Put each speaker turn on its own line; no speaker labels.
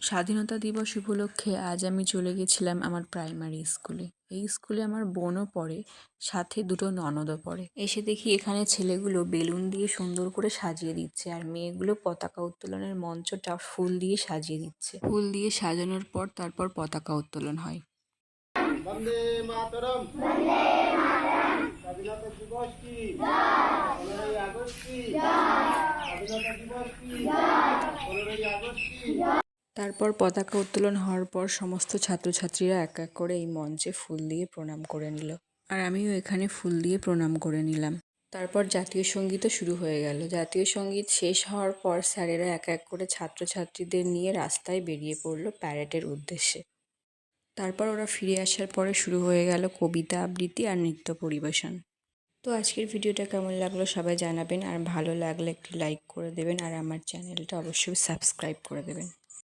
স্বাধীনতা দিবস উপলক্ষে আজ আমি চলে গেছিলাম আমার প্রাইমারি স্কুলে। এই স্কুলে আমার বোনও পড়ে, সাথে দুটো ননদও পড়ে। এসে দেখি এখানে ছেলেগুলো বেলুন দিয়ে সুন্দর করে সাজিয়ে দিচ্ছে, আর মেয়েগুলো পতাকা উত্তোলনের মঞ্চটা ফুল দিয়ে সাজিয়ে দিচ্ছে। ফুল দিয়ে সাজানোর পর তারপর পতাকা উত্তোলন হয়।
বন্দে মাতরম। স্বাধীনতা দিবস কি? 15ই আগস্ট কি? স্বাধীনতা দিবস কি? 15ই আগস্ট কি?
তারপর পতাকা উত্তোলন হওয়ার পর সমস্ত ছাত্রছাত্রীরা এক এক করে এই মঞ্চে ফুল দিয়ে প্রণাম করে নিল, আর আমিও এখানে ফুল দিয়ে প্রণাম করে নিলাম। তারপর জাতীয় সঙ্গীতও শুরু হয়ে গেল। জাতীয় সঙ্গীত শেষ হওয়ার পর স্যারেরা এক এক করে ছাত্রছাত্রীদের নিয়ে রাস্তায় বেরিয়ে পড়ল প্যারেডের উদ্দেশ্যে। তারপর ওরা ফিরে আসার পরে শুরু হয়ে গেল কবিতা আবৃত্তি আর নৃত্য পরিবেশন। তো আজকের ভিডিওটা কেমন লাগলো সবাই জানাবেন, আর ভালো লাগলে একটি লাইক করে দেবেন, আর আমার চ্যানেলটা অবশ্যই সাবস্ক্রাইব করে দেবেন।